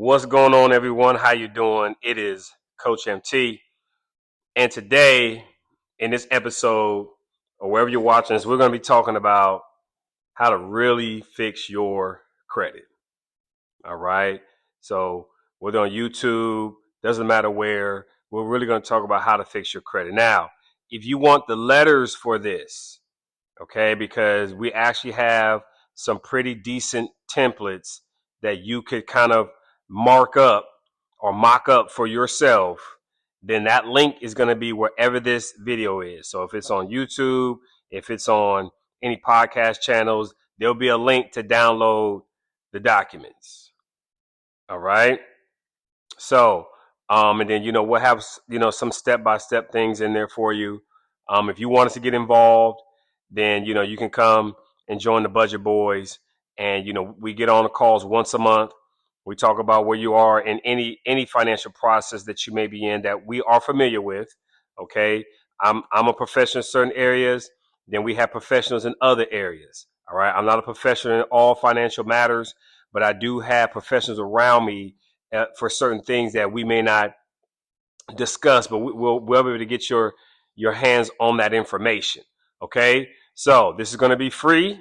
What's going on, everyone? How you doing? It is Coach MT, and today in this episode, or wherever you're watching this, we're going to be talking about how to really fix your credit. All right. So whether on YouTube, doesn't matter where, we're really going to talk about how to fix your credit. Now, if you want the letters for this, okay, because we actually have some pretty decent templates that you could kind of mark up or mock up for yourself, then that link is going to be wherever this video is. So if it's on YouTube, if it's on any podcast channels, there'll be a link to download the documents. All right. So, and then, we'll have, some step-by-step things in there for you. If you want us to get involved, then, you can come and join the Budget Boys. And, we get on the calls once a month. We talk about where you are in any financial process that you may be in that we are familiar with. Okay. I'm a professional in certain areas. Then we have professionals in other areas. All right. I'm not a professional in all financial matters, but I do have professionals around me for certain things that we may not discuss, but we'll be able to get your hands on that information. Okay. So this is going to be free.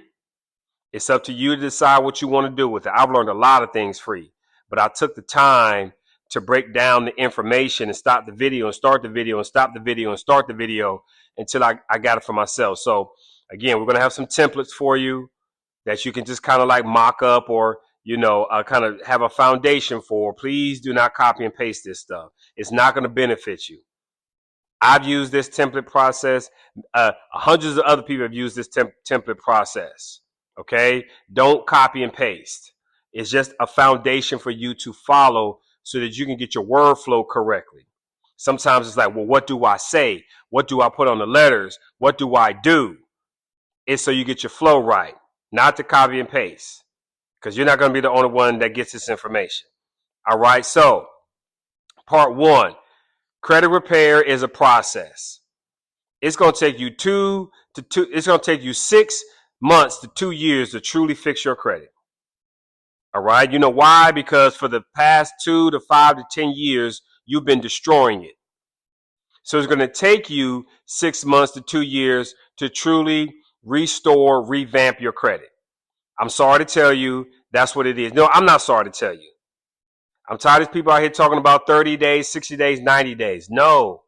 It's up to you to decide what you want to do with it. I've learned a lot of things free, but I took the time to break down the information and stop the video and start the video and stop the video and start the video until I got it for myself. So again, we're going to have some templates for you that you can just kind of like mock up or, kind of have a foundation for. Please do not copy and paste this stuff. It's not going to benefit you. I've used this template process. Hundreds of other people have used this template process. Okay. Don't copy and paste. It's just a foundation for you to follow so that you can get your word flow correctly. Sometimes it's like, well, what do I say? What do I put on the letters? What do I do? It's so you get your flow right, not to copy and paste, because you're not going to be the only one that gets this information. All right. So part one, credit repair is a process. It's going to take you it's going to take you 6 months to 2 years to truly fix your credit. All right. You know why? Because for the past 2 to 5 to 10 years, you've been destroying it. So it's going to take you 6 months to 2 years to truly restore, revamp your credit. I'm sorry to tell you that's what it is. No, I'm not sorry to tell you. I'm tired of people out here talking about 30 days, 60 days, 90 days. No.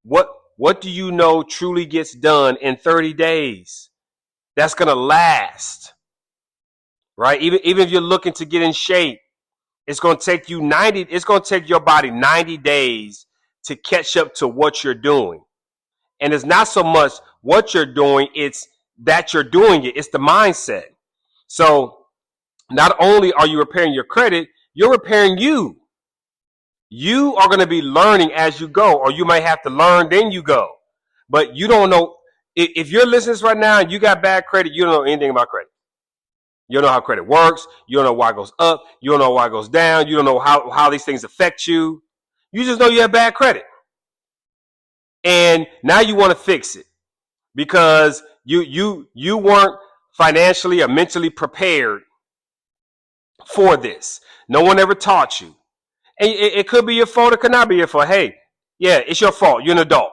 What do you know truly gets done in 30 days? That's going to last, right? Even if you're looking to get in shape, it's going to take you it's going to take your body 90 days to catch up to what you're doing. And it's not so much what you're doing, it's that you're doing it. It's the mindset. So not only are you repairing your credit, you're repairing you. You are going to be learning as you go, or you might have to learn, then you go. But you don't know. If you're listening to this right now and you got bad credit, you don't know anything about credit. You don't know how credit works. You don't know why it goes up. You don't know why it goes down. You don't know how these things affect you. You just know you have bad credit. And now you want to fix it because you weren't financially or mentally prepared for this. No one ever taught you. And it could be your fault. It could not be your fault. Hey, yeah, it's your fault. You're an adult.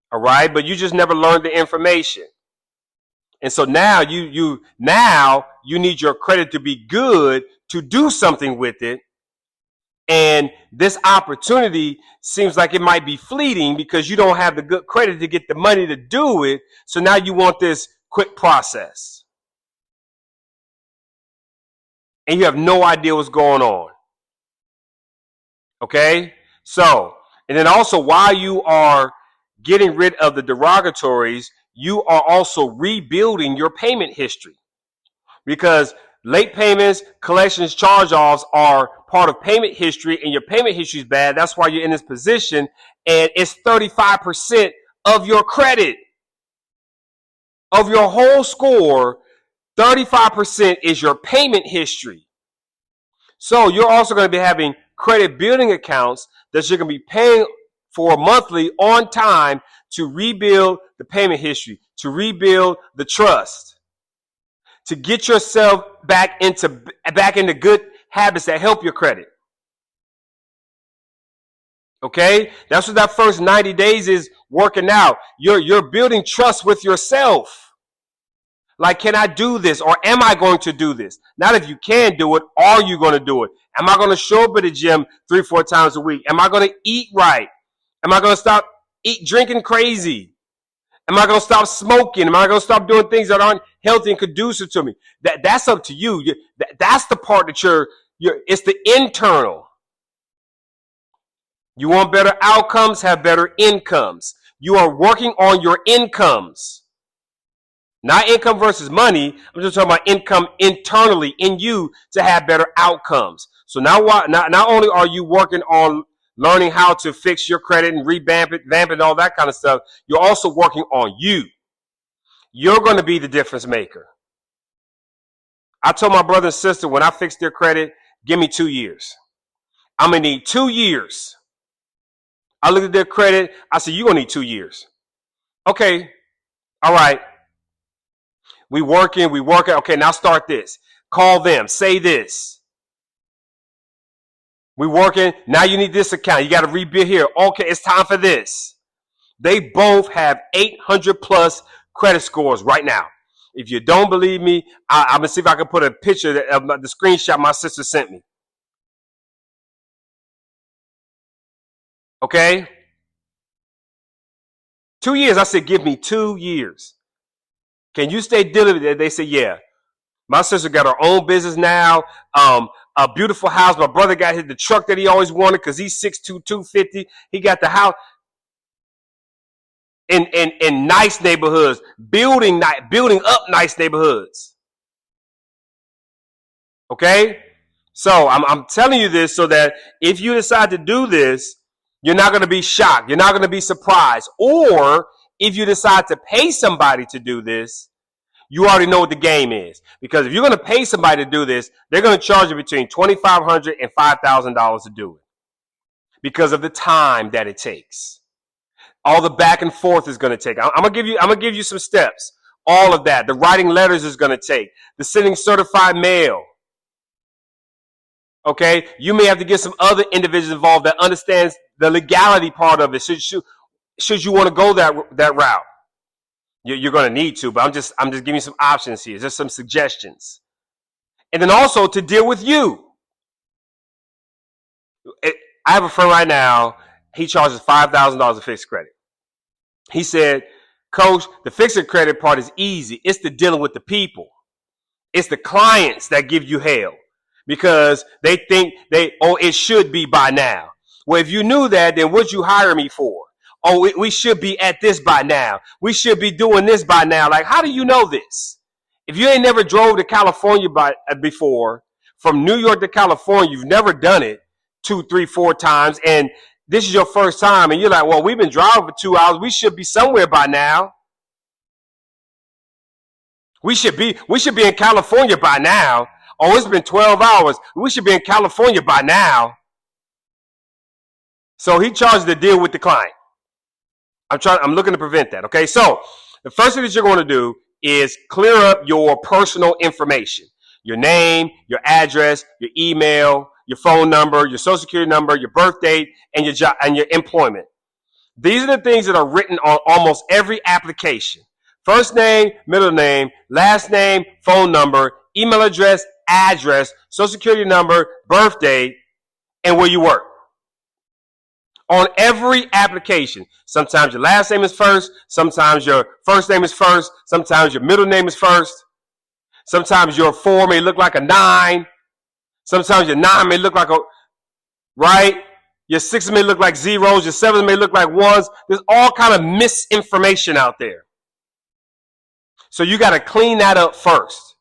All right. But you just never learned the information. And so now you need your credit to be good to do something with it. And this opportunity seems like it might be fleeting because you don't have the good credit to get the money to do it. So now you want this quick process. And you have no idea what's going on. Okay? So, and then also while you are getting rid of the derogatories, you are also rebuilding your payment history. Because late payments, collections, charge-offs are part of payment history, and your payment history is bad. That's why you're in this position, and it's 35% of your credit. Of your whole score, 35% is your payment history. So you're also going to be having credit building accounts that you're going to be paying for monthly on time to rebuild the payment history, to rebuild the trust, to get yourself back into good habits that help your credit. Okay? That's what that first 90 days is working out. You're building trust with yourself. Like, can I do this, or am I going to do this? Not if you can do it, are you going to do it? Am I going to show up at the gym 3-4 times a week? Am I going to eat right? Am I going to stop drinking crazy? Am I going to stop smoking? Am I going to stop doing things that aren't healthy and conducive to me? That's up to you. That's the part that it's the internal. You want better outcomes, have better incomes. You are working on your incomes. Not income versus money. I'm just talking about income internally in you to have better outcomes. So not only are you working on learning how to fix your credit and revamp it, vamp it, all that kind of stuff, you're also working on you. You're going to be the difference maker. I told my brother and sister when I fix their credit, give me 2 years. I'm going to need 2 years. I looked at their credit. I said, you're going to need 2 years. Okay. All right. We working. Okay, now start this. Call them. Say this. We working. Now you need this account. You got to rebuild here. Okay, it's time for this. They both have 800 plus credit scores right now. If you don't believe me, I'm going to see if I can put a picture of the screenshot my sister sent me. Okay? 2 years. I said, give me 2 years. Can you stay diligent? They said, yeah. My sister got her own business now. A beautiful house. My brother got the truck that he always wanted because he's 6'2", 250. He got the house in nice neighborhoods, building up nice neighborhoods. Okay? So I'm telling you this so that if you decide to do this, you're not going to be shocked. You're not going to be surprised. Or if you decide to pay somebody to do this, you already know what the game is. Because if you're going to pay somebody to do this, they're going to charge you between $2,500 and $5,000 to do it. Because of the time that it takes. All the back and forth is going to take. I'm going to give you some steps. All of that. The writing letters is going to take. The sending certified mail. Okay? You may have to get some other individuals involved that understands the legality part of it. Should you want to go that route? You're going to need to, but I'm just giving you some options here. Just some suggestions. And then also to deal with you. I have a friend right now. He charges $5,000 of fixed credit. He said, Coach, the fixed credit part is easy. It's the dealing with the people. It's the clients that give you hell because they think it should be by now. Well, if you knew that, then what'd you hire me for? Oh, we should be at this by now. We should be doing this by now. Like, how do you know this? If you ain't never drove to California before, from New York to California, you've never done it 2, 3, 4 times, and this is your first time, and you're like, well, we've been driving for 2 hours. We should be somewhere by now. We should be in California by now. Oh, it's been 12 hours. We should be in California by now. So he charges the deal with the client. I'm looking to prevent that. Okay. So the first thing that you're going to do is clear up your personal information, your name, your address, your email, your phone number, your social security number, your birth date, and your job and your employment. These are the things that are written on almost every application. First name, middle name, last name, phone number, email address, social security number, birth date, and where you work. On every application. Sometimes your last name is first. Sometimes your first name is first. Sometimes your middle name is first. Sometimes your 4 may look like a 9. Sometimes your 9 may look like right? Your 6 may look like zeros. Your 7 may look like ones. There's all kind of misinformation out there. So you got to clean that up first.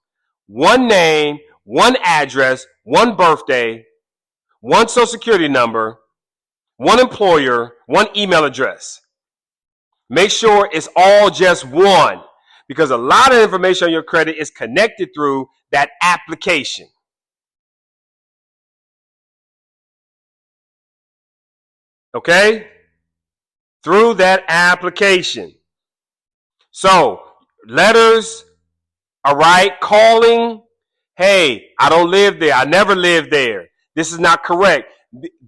One name, one address, one birthday, one social security number, one employer, one email address. Make sure it's all just one because a lot of information on your credit is connected through that application. Okay? Through that application. So, letters, all right, calling, Hey, I don't live there. I never lived there. This is not correct.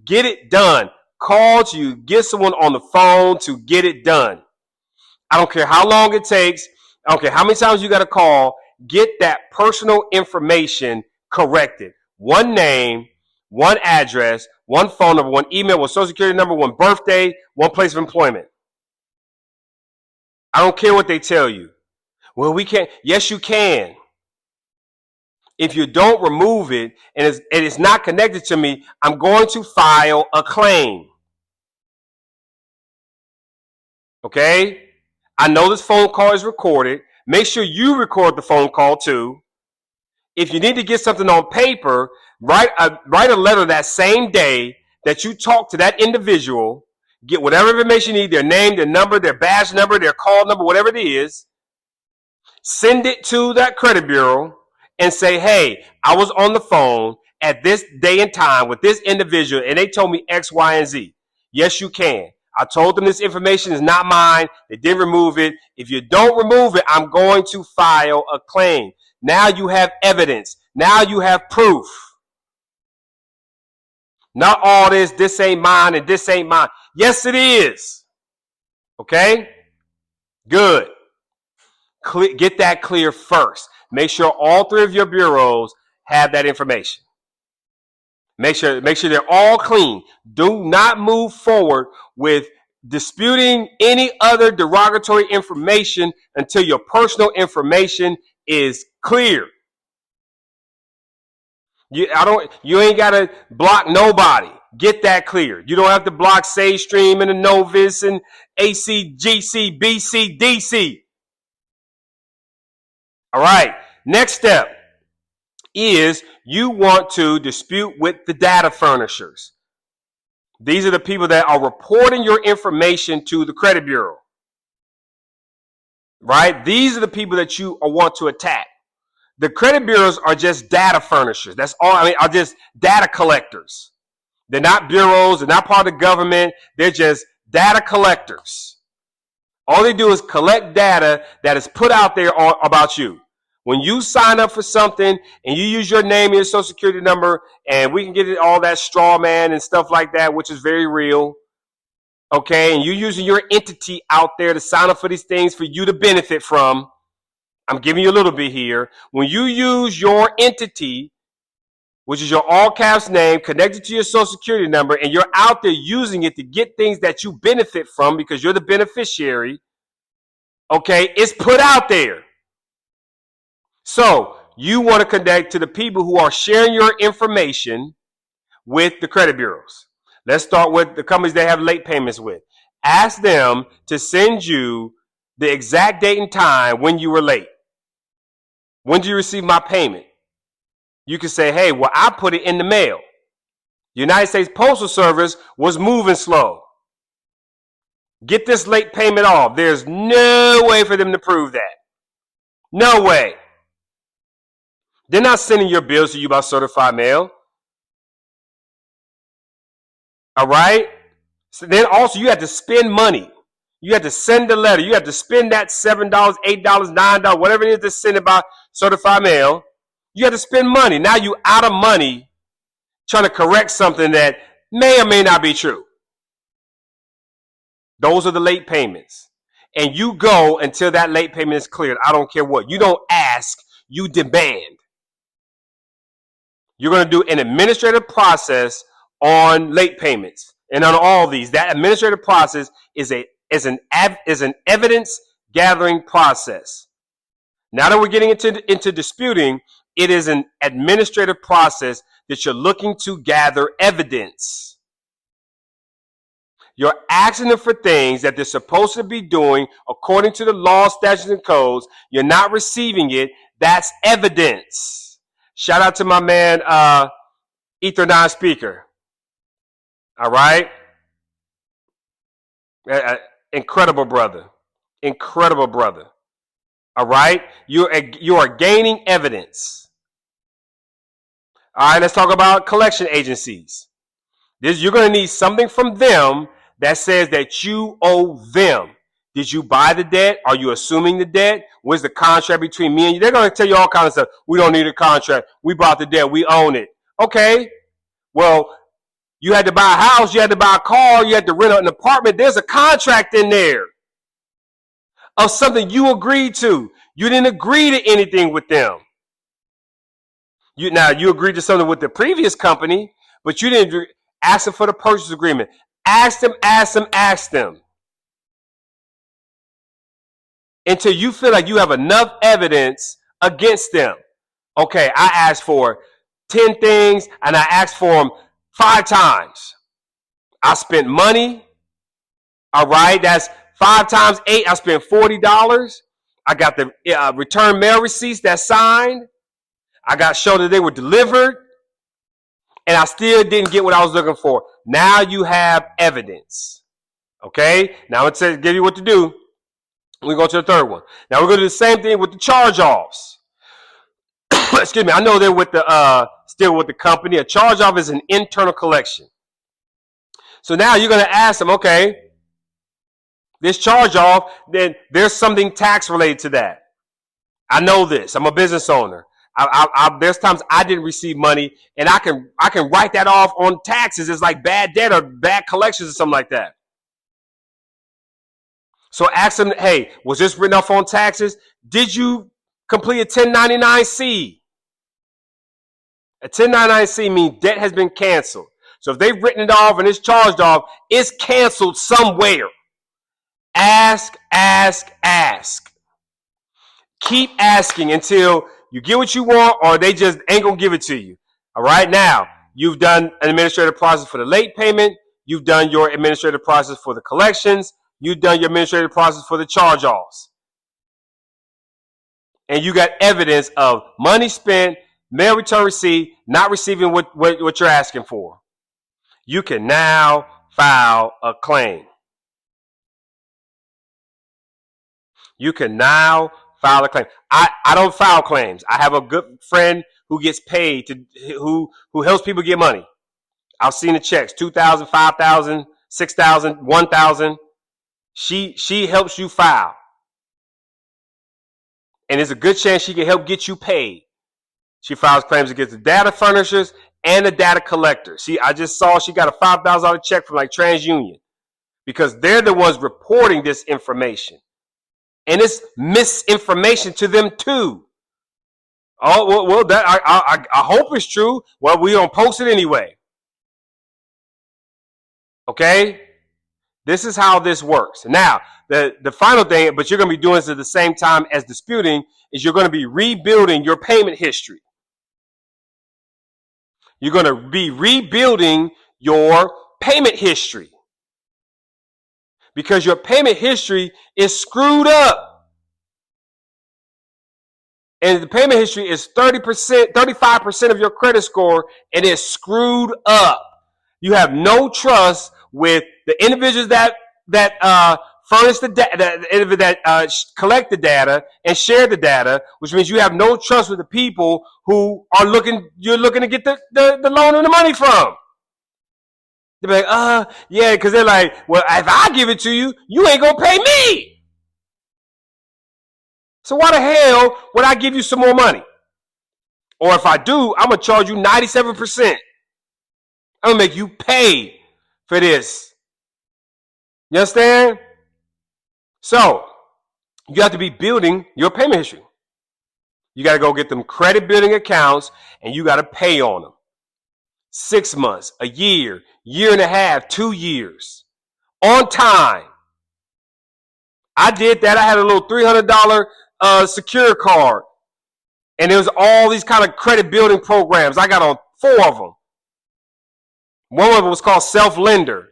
Get it done. Call you. Get someone on the phone to get it done. I don't care how long it takes. I don't care how many times you got to call. Get that personal information corrected. One name, one address, one phone number, one email, one social security number, one birthday, one place of employment. I don't care what they tell you. Well, we can't. Yes, you can. If you don't remove it and it's not connected to me, I'm going to file a claim. Okay? I know this phone call is recorded. Make sure you record the phone call too. If you need to get something on paper, write a letter that same day that you talk to that individual. Get whatever information you need, their name, their number, their badge number, their call number, whatever it is. Send it to that credit bureau and say, hey, I was on the phone at this day and time with this individual and they told me X, Y, and Z. Yes, you can. I told them this information is not mine. They didn't remove it. If you don't remove it, I'm going to file a claim. Now you have evidence. Now you have proof. Not all this ain't mine and this ain't mine. Yes, it is. Okay? Good. Get that clear first. Make sure all three of your bureaus have that information. Make sure they're all clean. Do not move forward with disputing any other derogatory information until your personal information is clear. You ain't got to block nobody. Get that clear. You don't have to block SageStream and Innovis and ACGC, BC, DC. All right. Next step is you want to dispute with the data furnishers. These are the people that are reporting your information to the credit bureau. Right? These are the people that you want to attack. The credit bureaus are just data furnishers. That's all. Are just data collectors. They're not bureaus. They're not part of the government. They're just data collectors. All they do is collect data that is put out there about you. When you sign up for something and you use your name and your social security number, and we can get all that straw man and stuff like that, which is very real. Okay, and you're using your entity out there to sign up for these things for you to benefit from. I'm giving you a little bit here. When you use your entity, which is your all caps name connected to your social security number, and you're out there using it to get things that you benefit from because you're the beneficiary, okay, it's put out there. So you want to connect to the people who are sharing your information with the credit bureaus. Let's start with the companies they have late payments with. Ask them to send you the exact date and time when you were late. When did you receive my payment? You can say, hey, well, I put it in the mail. The United States Postal Service was moving slow. Get this late payment off. There's no way for them to prove that. No way. They're not sending your bills to you by certified mail. All right? So then also you have to spend money. You have to send a letter. You have to spend that $7, $8, $9, whatever it is to send it by certified mail. You have to spend money. Now you out of money trying to correct something that may or may not be true. Those are the late payments. And you go until that late payment is cleared. I don't care what. You don't ask, you demand. You're going to do an administrative process on late payments. And on all these, that administrative process is an evidence gathering process. Now that we're getting into disputing, it is an administrative process that you're looking to gather evidence. You're asking them for things that they're supposed to be doing according to the law, statutes, and codes. You're not receiving it. That's evidence. Shout out to my man, Ether 9 Speaker. All right? Incredible brother. Incredible brother. All right? You are gaining evidence. All right, let's talk about collection agencies. You're going to need something from them that says that you owe them. Did you buy the debt? Are you assuming the debt? What's the contract between me and you? They're going to tell you all kinds of stuff. We don't need a contract. We bought the debt. We own it. Okay. Well, you had to buy a house. You had to buy a car. You had to rent an apartment. There's a contract in there of something you agreed to. You didn't agree to anything with them. You agreed to something with the previous company, but you didn't ask them for the purchase agreement. Ask them. Until you feel like you have enough evidence against them. Okay, I asked for 10 things and I asked for them 5 times. I spent money. All right, that's 5 times 8. I spent $40. I got the return mail receipts that signed. I got shown that they were delivered. And I still didn't get what I was looking for. Now you have evidence. Okay, now it says give you what to do. We go to the third one. Now we're going to do the same thing with the charge-offs. Excuse me. I know they're with still with the company. A charge-off is an internal collection. So now you're going to ask them, okay, this charge-off, then there's something tax related to that. I know this. I'm a business owner. There's times I didn't receive money, and I can write that off on taxes. It's like bad debt or bad collections or something like that. So ask them, hey, was this written off on taxes? Did you complete a 1099-C? A 1099-C means debt has been canceled. So if they've written it off and it's charged off, it's canceled somewhere. Ask. Keep asking until you get what you want or they just ain't going to give it to you. All right, now, you've done an administrative process for the late payment. You've done your administrative process for the collections. You've done your administrative process for the charge-offs. And you got evidence of money spent, mail return receipt, not receiving what you're asking for. You can now file a claim. You can now file a claim. I don't file claims. I have a good friend who gets paid who helps people get money. I've seen the checks, $2,000, $5,000, $6,000, $1,000. She helps you file. And there's a good chance she can help get you paid. She files claims against the data furnishers and the data collector. See, I just saw she got a $5,000 check from like TransUnion because they're the ones reporting this information. And it's misinformation to them too. Oh, well that I hope it's true. Well, we don't post it anyway. Okay? This is how this works. Now, the final thing, but you're going to be doing this at the same time as disputing, is you're going to be rebuilding your payment history. You're going to be rebuilding your payment history. Because your payment history is screwed up. And the payment history is 30%, 35% of your credit score, and it's screwed up. You have no trust with the individuals that furnish the data, that collect the data and share the data, which means you have no trust with the people who you're looking to get the loan and the money from. They're like, yeah, because they're like, well, if I give it to you, you ain't gonna pay me. So why the hell would I give you some more money? Or if I do, I'm gonna charge you 97%. I'm gonna make you pay for this. You understand? So you have to be building your payment history. You got to go get them credit building accounts and you got to pay on them. 6 months, a year, year and a half, 2 years. On time. I did that. I had a little $300 secure card. And there was all these kind of credit building programs. I got on 4 of them. One of them was called Self Lender.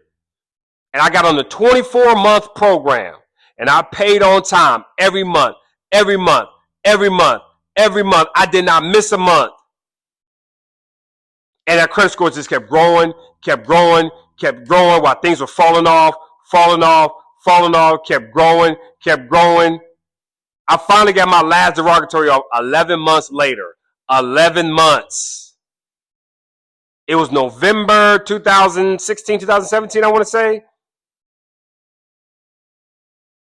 And I got on the 24-month program. And I paid on time every month. I did not miss a month. And that credit score just kept growing while things were falling off, kept growing. I finally got my last derogatory off 11 months later. 11 months. It was November 2016, 2017, I want to say.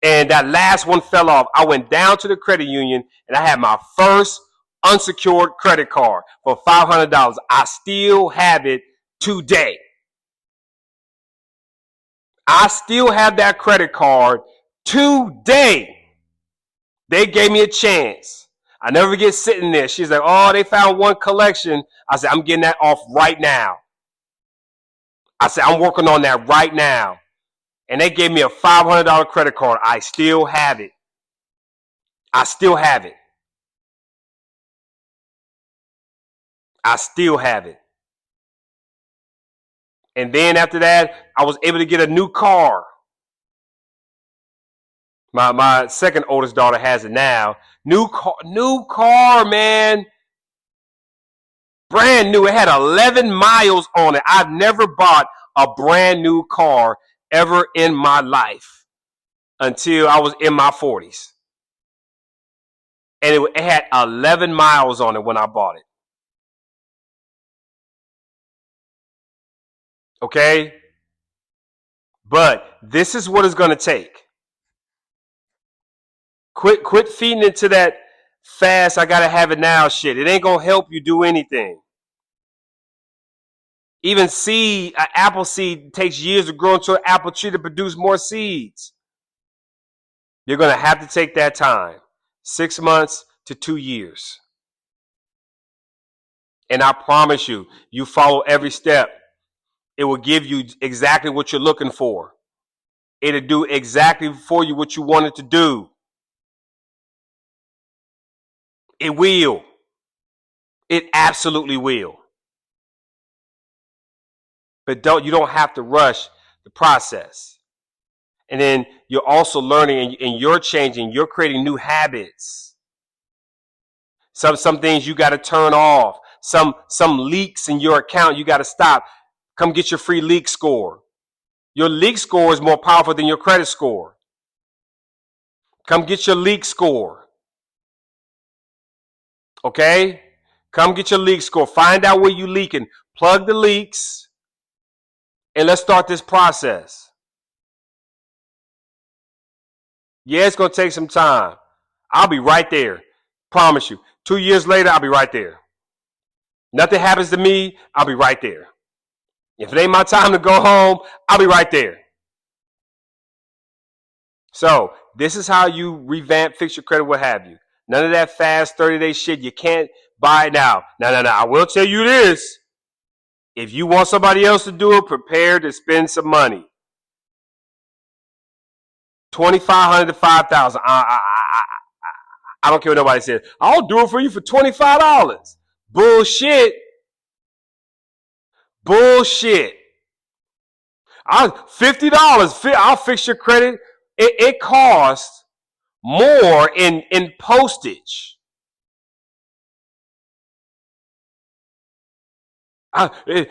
and that last one fell off. I went down to the credit union and I had my first unsecured credit card for $500. I still have it today. I still have that credit card today. They gave me a chance. I never forget sitting there. She's like, oh, they found one collection. I said, I'm getting that off right now. I said, I'm working on that right now. And they gave me a $500 credit card. I still have it. I still have it. I still have it. And then after that, I was able to get a new car. My second oldest daughter has it now. New car, man. Brand new. It had 11 miles on it. I've never bought a brand new car ever in my life until I was in my 40s. And it had 11 miles on it when I bought it. Okay? But this is what it's going to take. Quit feeding into that fast, I got to have it now shit. It ain't going to help you do anything. Even seed, an apple seed takes years to grow into an apple tree to produce more seeds. You're going to have to take that time. 6 months to 2 years. And I promise you, you follow every step, it will give you exactly what you're looking for. It'll do exactly for you what you want it to do. It will. It absolutely will. But you don't have to rush the process. And then you're also learning and you're changing, you're creating new habits. Some things you got to turn off. Some leaks in your account you got to stop. Come get your free leak score. Your leak score is more powerful than your credit score. Come get your leak score. Okay? Come get your leak score. Find out where you're leaking. Plug the leaks. And let's start this process. Yeah, it's going to take some time. I'll be right there. Promise you. 2 years later, I'll be right there. Nothing happens to me, I'll be right there. If it ain't my time to go home, I'll be right there. So, this is how you revamp, fix your credit, what have you. None of that fast 30-day shit. You can't buy it now. No. I will tell you this. If you want somebody else to do it, prepare to spend some money. $2,500 to $5,000. I don't care what nobody says. I'll do it for you for $25. Bullshit. Bullshit. $50. I'll fix your credit. It costs more in postage.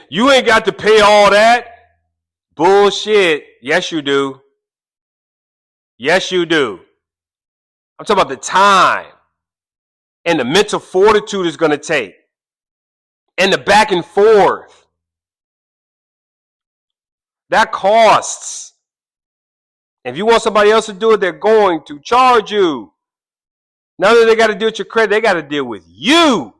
You ain't got to pay all that. Bullshit. Yes, you do. Yes, you do. I'm talking about the time and the mental fortitude it's going to take and the back and forth. That costs. If you want somebody else to do it, they're going to charge you. Now that they got to deal with your credit, they got to deal with you.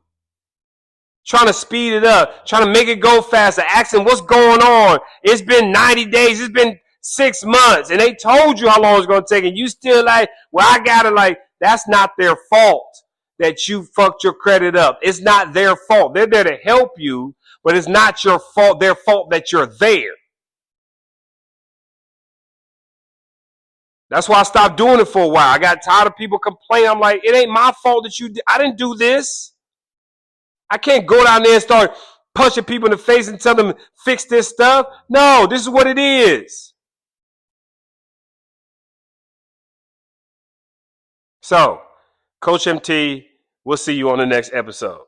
Trying to speed it up, trying to make it go faster, asking what's going on. It's been 90 days, it's been 6 months, and they told you how long it's going to take, and you still like, well, I got to that's not their fault that you fucked your credit up. It's not their fault. They're there to help you, but it's not your fault, their fault that you're there. That's why I stopped doing it for a while. I got tired of people complaining. I'm like, it ain't my fault that I didn't do this. I can't go down there and start punching people in the face and tell them fix this stuff. No, this is what it is. So, Coach MT, we'll see you on the next episode.